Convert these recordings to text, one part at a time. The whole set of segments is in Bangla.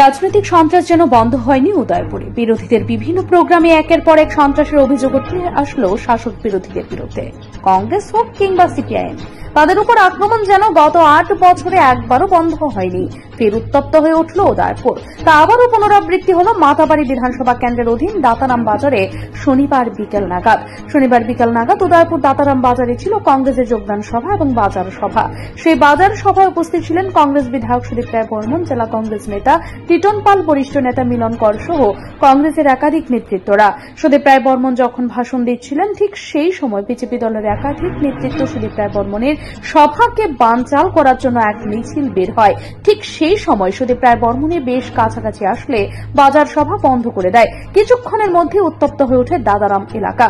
রাজনৈতিক সন্ত্রাস যেন বন্ধ হয়নি উদয়পুরে। বিরোধীদের বিভিন্ন প্রোগ্রামে একের পর এক সন্ত্রাসের অভিযোগ উঠে আসলো শাসক বিরোধীদের বিরুদ্ধে। কংগ্রেস হোক কিংবা সিপিআইএম, তাদের উপর আক্রমণ যেন গত 8 বছরে একবারও বন্ধ হয়নি। ফের উত্তপ্ত হয়ে উঠল উদয়পুর। তা আবারও পুনরাবৃত্তি হল মাতাবাড়ি বিধানসভা কেন্দ্রের অধীন দাতারাম বাজারে শনিবার বিকেল নাগাদ উদয়পুর দাতারাম বাজারে ছিল কংগ্রেসের যোগদান সভা এবং বাজার সভা। সেই বাজার সভায় উপস্থিত ছিলেন কংগ্রেস বিধায়ক সুদীপ রায় বর্মন, জেলা কংগ্রেস নেতা টিটন পাল, বরিষ্ঠ নেতা মিলন কর সহ কংগ্রেসের একাধিক নেতৃত্বরা। সুদীপ রায় বর্মন যখন ভাষণ দিচ্ছিলেন ঠিক সেই সময় বিজেপি দলের একাধিক নেতৃত্ব সুদীপ রায় বর্মনের সভাকে বানচাল করার জন্য এক মিছিল বের হয়। ঠিক সেই সময় সুদীপ রায় বর্মনের বেশ কাছাকাছি আসলে বাজার সভা বন্ধ করে দেয়। কিছুক্ষণের মধ্যে উত্তপ্ত হয়ে ওঠে দাতারাম এলাকা।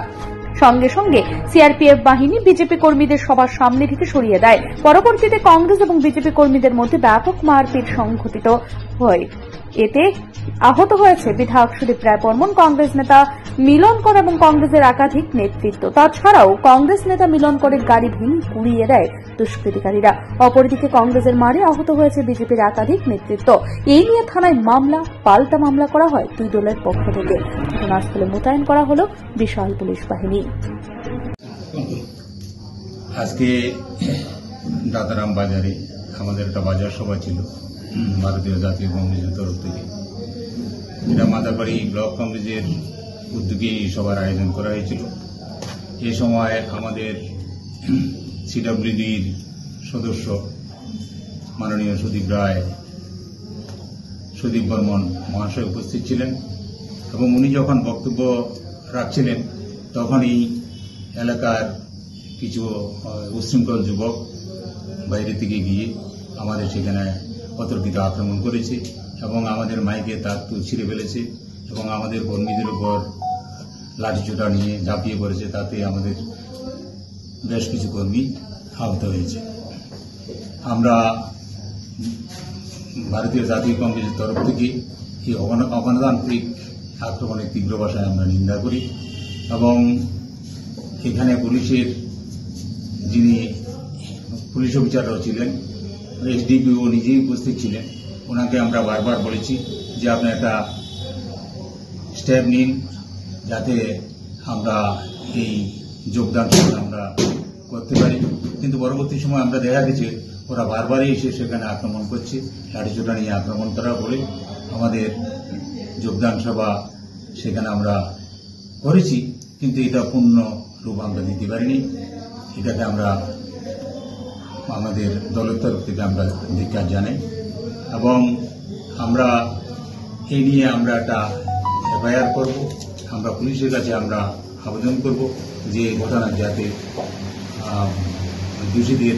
সঙ্গে সঙ্গে সিআরপিএফ বাহিনী বিজেপি কর্মীদের সবার সামনে থেকে সরিয়ে দেয়। পরবর্তীতে কংগ্রেস এবং বিজেপি কর্মীদের মধ্যে ব্যাপক মারপিট সংঘটিত হয়। এতে আহত হয়েছে বিধায়ক সুদীপ রায় বর্মন, কংগ্রেস নেতা মিলন কর এবং কংগ্রেসের একাধিক নেতৃত্ব। তাছাড়াও কংগ্রেস নেতা মিলন করের গাড়ি ভেঙে গুড়িয়ে দেয় দুষ্কৃতিকারীরা। অপরদিকে কংগ্রেসের মারে আহত হয়েছে বিজেপির একাধিক নেতৃত্ব। এই নিয়ে থানায় পাল্টা মামলা করা হয় দুই দলের পক্ষ থেকে। ঘটনাস্থলে মোতায়েন করা হল বিশাল পুলিশ বাহিনী। আজকে দাতারাম বাজারে আমাদের একটা বাজার সভা ছিল ভারতীয় জাতীয় কংগ্রেসের তরফ থেকে। এটা মাতাবাড়ি ব্লক কংগ্রেসের উদ্যোগে সভার আয়োজন করা হয়েছিল। এ সময় আমাদের সিডব্লিউডির সদস্য মাননীয় সুদীপ বর্মন মহাশয় উপস্থিত ছিলেন এবং উনি যখন বক্তব্য রাখছিলেন তখন এই এলাকার কিছু উচ্ছৃঙ্খল যুবক বাইরে থেকে গিয়ে আমাদের সেখানে অতর্কিত আক্রমণ করেছে এবং আমাদের মাইকে তার ছিঁড়ে ফেলেছে এবং আমাদের কর্মীদের উপর লাঠিচোটা নিয়ে ঝাঁপিয়ে পড়েছে। তাতে আমাদের বেশ কিছু কর্মী আহত হয়েছে। আমরা ভারতীয় জাতীয় কংগ্রেসের তরফ থেকে এই অগণতান্ত্রিক আক্রমণের তীব্র ভাষায় আমরা নিন্দা করি এবং এখানে পুলিশের যিনি পুলিশ অফিসাররাও ছিলেন, এসডিপিও নিজেই উপস্থিত ছিলেন, ওনাকে আমরা বারবার বলেছি যে আপনি একটা স্টেপ নিন যাতে আমরা এই যোগদান আমরা করতে পারি। কিন্তু পরবর্তী সময় আমরা দেখা গেছে ওরা বারবারই এসে সেখানে আক্রমণ করছে, লাঠিচোটা নিয়ে আক্রমণ করার পরে আমাদের যোগদান সভা সেখানে আমরা করেছি, কিন্তু এটা পূর্ণ রূপ আমরা দিতে পারিনি। এটাকে আমরা আমাদের দলের তরফ থেকে আমরা ধিক্কার জানাই এবং আমরা এই নিয়ে আমরা একটা এফআইআর করব। আমরা পুলিশের কাছে আমরা আবেদন করব যে ঘটনা যাতে দোষীদের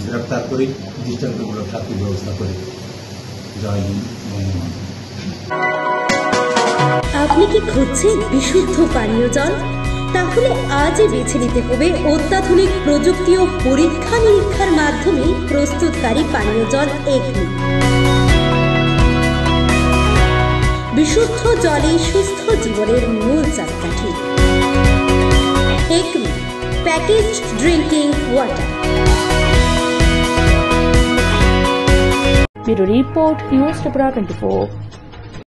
গ্রেপ্তার করে দৃষ্টান্তমূলক শাস্তির ব্যবস্থা করে। জয় হিন্দ। আপনি কি খুঁজছেন বিশুদ্ধ পানীয় জল? তাহলে আজই বেছে নিতে হবে অত্যাধুনিক প্রযুক্তি ও পরীক্ষা নিরীক্ষার মাধ্যমে প্রস্তুতকারী পানীয় জল একমি। বিশুদ্ধ জলে সুস্থ জীবনের মূল চাকাঠি। Acme packaged drinking water. Bureau report, news Tripura 24।